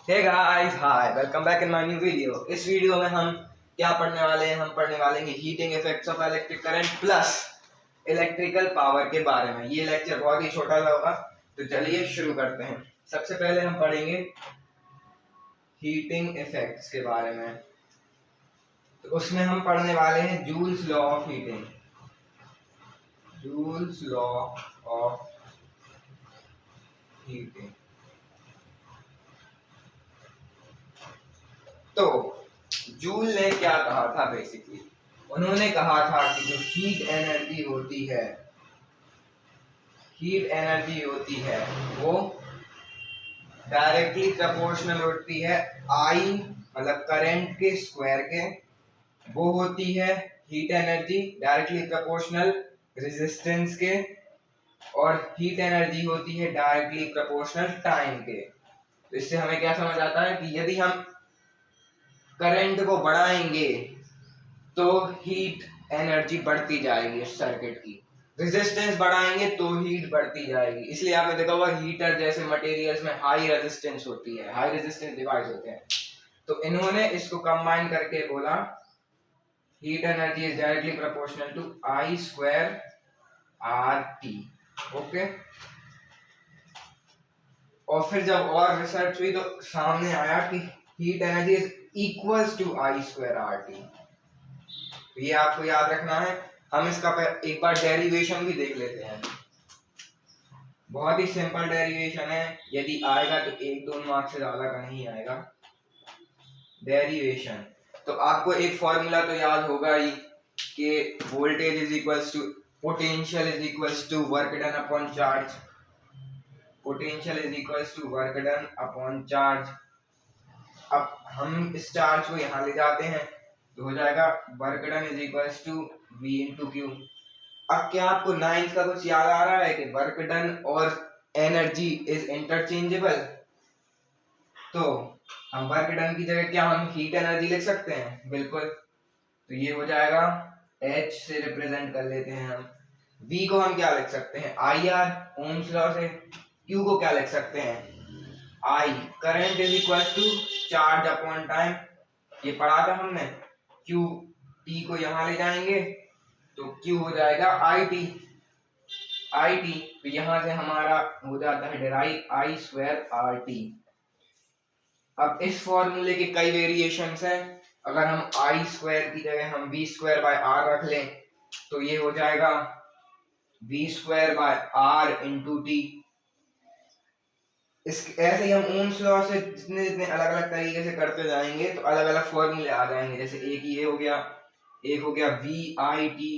Hey guys, hi, welcome back in my new video. इस वीडियो में हम क्या पढ़ने वाले हैं? हम पढ़ने वाले हैं heating effects of electric current plus electrical power के बारे में। ये लेक्चर बहुत ही छोटा सा होगा, तो चलिए शुरू करते हैं। सबसे पहले हम पढ़ेंगे हीटिंग इफेक्ट्स के बारे में। तो उसमें हम पढ़ने वाले हैं joules law of heating. Joules law of heating. तो जूल ने क्या कहा था? बेसिकली उन्होंने कहा था कि जो हीट एनर्जी होती है वो डायरेक्टली प्रोपोर्शनल होती है आई मतलब करंट के स्क्वायर के। वो होती है heat energy directly proportional resistance के, और हीट एनर्जी होती है डायरेक्टली प्रोपोर्शनल टाइम के। तो इससे हमें क्या समझ आता है कि यदि हम करंट को बढ़ाएंगे तो हीट एनर्जी बढ़ती जाएगी उस सर्किट की, रेजिस्टेंस बढ़ाएंगे तो हीट बढ़ती जाएगी। इसलिए आपने देखा होगा हीटर जैसे मटेरियल्स में हाई रेजिस्टेंस होती है, हाई रेजिस्टेंस डिवाइस होते हैं। तो इन्होंने इसको कंबाइन करके बोला heat energy is directly proportional to I square R T. Okay, और फिर जब और रिसर्च हुई तो सामने आया कि heat energy is equals to I square R T. ये आपको याद रखना है। हम इसका एक बार डेरिवेशन भी देख लेते हैं। बहुत ही सिंपल डेरिवेशन है, यदि आएगा तो 1-2 मार्क्स से ज्यादा का नहीं आएगा। डेरिवेशन तो आपको एक फॉर्मूला तो याद होगा ही कि voltage is equals to potential is equals to work done upon charge. Potential is equals to work done upon charge. अब हम इस चार्ज को यहाँ ले जाते हैं तो हो जाएगा work done is equals to V into Q. अब क्या आपको 9th का कुछ याद आ रहा है कि वर्क डन और एनर्जी इज इंटरचेंजेबल? तो हम वर्क डन की जगह क्या हम हीट एनर्जी लिख सकते हैं? बिल्कुल। तो ये हो जाएगा H से रिप्रेजेंट कर लेते हैं हम। V को हम क्या लिख सकते हैं? IR ओम्स लॉ से। Q को क्या लिख सकते हैं? I current is equal to charge upon time. ये पढ़ा था हमने। Q T को यहाँ ले जाएंगे तो Q हो जाएगा IT। तो यहाँ से हमारा हो जाता है डिराइव I स्क्वायर RT। अब इस फॉर्मूले के कई वेरिएशंस हैं। अगर हम I स्क्वायर की जगह हम V स्क्वायर बाय R रख लें तो ये हो जाएगा V square by R into T. ऐसे ही हम ओम्स लॉ से जितने जितने अलग अलग तरीके से करते जाएंगे तो अलग अलग फॉर्मूले आ जाएंगे। जैसे एक ये हो गया, एक हो गया VIT,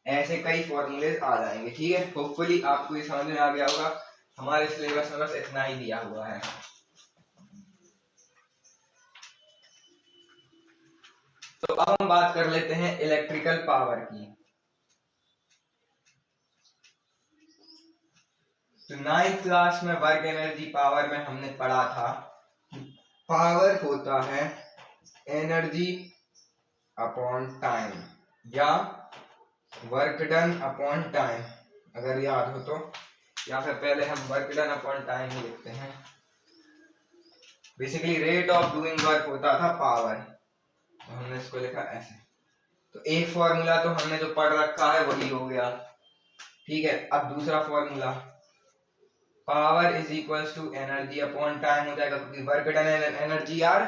ऐसे कई फॉर्मूले आ जाएंगे। ठीक है, होपफुली आपको ये समझ में आ गया होगा। हमारे सिलेबस में बस इतना ही दिया हुआ है। तो अब हम बात कर लेते हैं इलेक्ट्रिकल पावर की। तो 9th क्लास में वर्क एनर्जी पावर में हमने पढ़ा था पावर होता है एनर्जी अपॉन टाइम या वर्क डन अपॉन टाइम, अगर याद हो तो। या फिर पहले हम वर्क डन अपॉन टाइम ही लिखते हैं। Basically rate of doing work होता था पावर, तो हमने इसको लिखा ऐसे। तो एक फॉर्मूला तो हमने जो पढ़ रखा है वही हो गया। ठीक है, अब दूसरा formula power is equals to energy upon time हो जाएगा, क्योंकि work done and energy are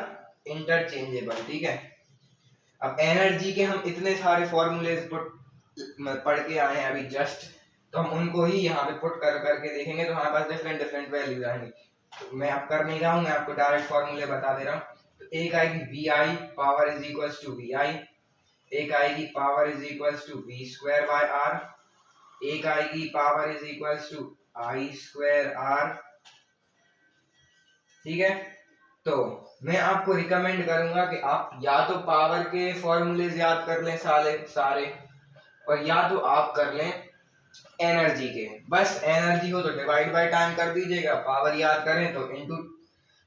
interchangeable. ठीक है, अब एनर्जी के हम इतने सारे फॉर्मूलेज पढ़ के आए हैं अभी जस्ट, तो हम उनको ही यहाँ पे पुट करके देखेंगे तो हमारे पास डिफरेंट डिफरेंट वैल्यूज आएंगी। तो मैं अब कर नहीं रहा हूँ, मैं आपको डायरेक्ट फॉर्मूले बता दे रहा हूँ। तो एक आएगी VI power is equals to VI, एक आएगी power is equals to V square by R, एक आएगी power is equals to I square R। ठीक है, तो मैं आपको रिकमेंड करूंगा कि आप या तो पावर के फॉर्मूलेज याद कर लें सारे, और या तो आप कर लें एनर्जी के। बस एनर्जी हो तो डिवाइड बाय टाइम कर दीजिएगा, पावर याद करें तो इनटू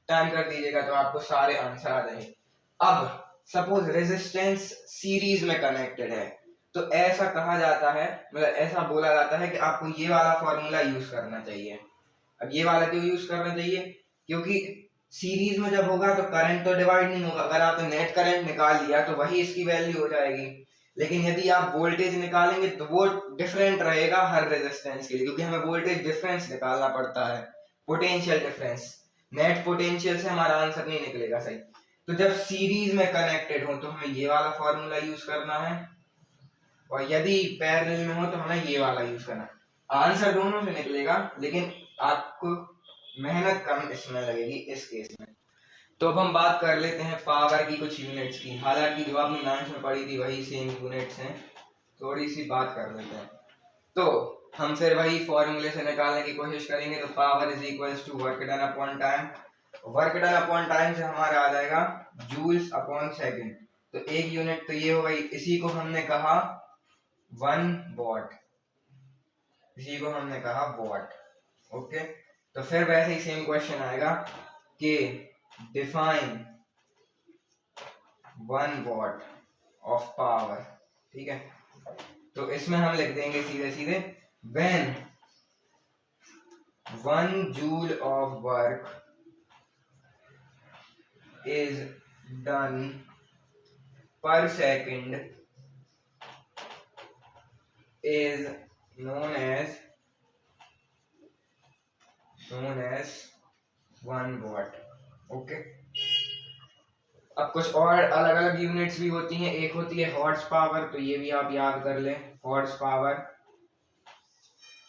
टाइम कर दीजिएगा, तो आपको सारे आंसर आ जाएंगे। अब सपोज रेजिस्टेंस सीरीज में कनेक्टेड है तो ऐसा कहा जाता है, मतलब ऐसा बोला जाता है कि आपको ये वाला फॉर्मूला यूज करना चाहिए। अब ये वाला क्यों यूज करना चाहिए? क्योंकि सीरीज में जब होगा तो करंट तो डिवाइड नहीं होगा, अगर आपने नेट करंट निकाल लिया तो वही इसकी वैल्यू हो जाएगी। लेकिन यदि आप वोल्टेज निकालेंगे तो वो डिफरेंट रहेगा हर रेजिस्टेंस के लिए, क्योंकि हमें वोल्टेज डिफरेंस निकालना पड़ता है, पोटेंशियल डिफरेंस। नेट पोटेंशियल से हमारा आंसर नहीं निकलेगा सही। तो जब सीरीज में कनेक्टेड हो तो हमें ये वाला फॉर्मूला यूज करना है, और यदि पैरेलल में हो तो हमें ये वाला यूज करना है। आंसर दोनों से निकलेगा, लेकिन आपको मेहनत कम इसमें लगेगी इस केस में। तो अब हम बात कर लेते हैं पावर की कुछ यूनिट्स की। हालांकि जो आपने 9th में पढ़ी थी वही सेम यूनिट्स हैं, थोड़ी सी बात कर लेते हैं। तो हम फिर वही फॉर्मूले से निकालने की कोशिश करेंगे। तो power is equals to work done upon time. Work done upon time से हमारा आ जाएगा जूल्स अपॉन सेकंड। तो एक यूनिट तो ये हो गई, इसी को हमने कहा 1 वॉट, इसी को हमने कहा वॉट। ओके, तो फिर वैसे ही सेम क्वेश्चन आएगा कि डिफाइन 1 वॉट ऑफ पावर। ठीक है, तो इसमें हम लिख देंगे सीधे सीधे when 1 joule of work is done per second is known as 1 watt। Okay, अब कुछ और अलग अलग यूनिट्स भी होती हैं। एक होती है हॉर्स पावर, तो ये भी आप याद कर लें, हॉर्स पावर।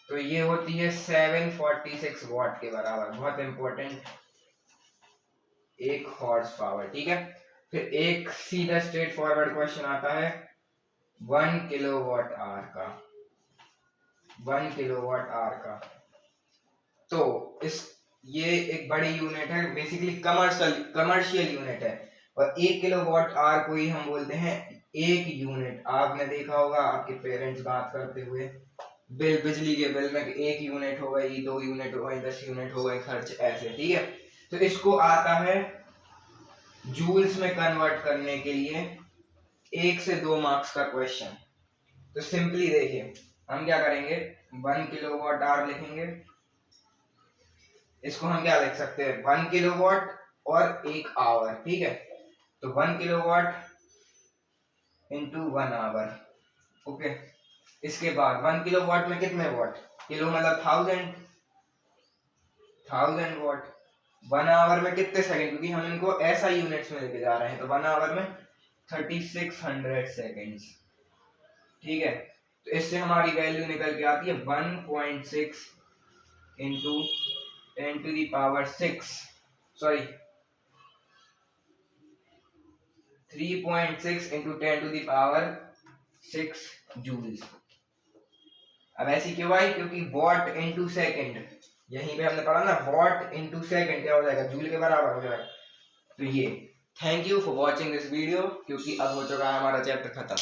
तो ये होती है 746 वॉट के बराबर, बहुत इंपॉर्टेंट, एक हॉर्स पावर। ठीक है, फिर एक सीधा स्ट्रेट फॉरवर्ड क्वेश्चन आता है 1 किलोवाट आवर का, 1 किलोवाट आवर का। तो इस ये एक बड़ी यूनिट है, बेसिकली कमर्शियल यूनिट है, और 1 किलोवाट आवर को ही हम बोलते हैं 1 यूनिट। आपने देखा होगा आपके पेरेंट्स बात करते हुए बिजली के बिल में 1 यूनिट हो गई, 2 यूनिट हो गई, 10 यूनिट हो गए खर्च, ऐसे। ठीक है, तो इसको आता है जूल्स में कन्वर्ट करने के लिए 1 से 2 मार्क्स का क्वेश्चन। तो सिंपली देखिए हम क्या करेंगे, 1 किलोवाट आवर लिखेंगे, इसको हम क्या लिख सकते हैं 1 किलोवाट और 1 आवर। ठीक है, तो 1 किलोवाट इंटू 1 आवर। ओके, इसके बाद 1 किलोवाट में कितने वॉट, किलो मतलब 1000 वॉट। 1 आवर में कितने सेकंड, क्योंकि हम इनको ऐसा यूनिट्स में लेके जा रहे हैं, तो 1 आवर में 3600 सेकेंड्स। ठीक है, तो इससे हमारी वैल्यू निकल के आती है 1.6 into 10 to the power 6, sorry 3.6 into 10 to the power 6 joules. अब ऐसी क्यों आई, क्योंकि वॉट इंटू सेकेंड, यहीं पे हमने पढ़ा ना, वॉट इंटू सेकेंड क्या हो जाएगा, जूल के बराबर हो जाएगा। तो ये, thank you for watching this video, क्योंकि अब हो चुका है हमारा चैप्टर खत्म।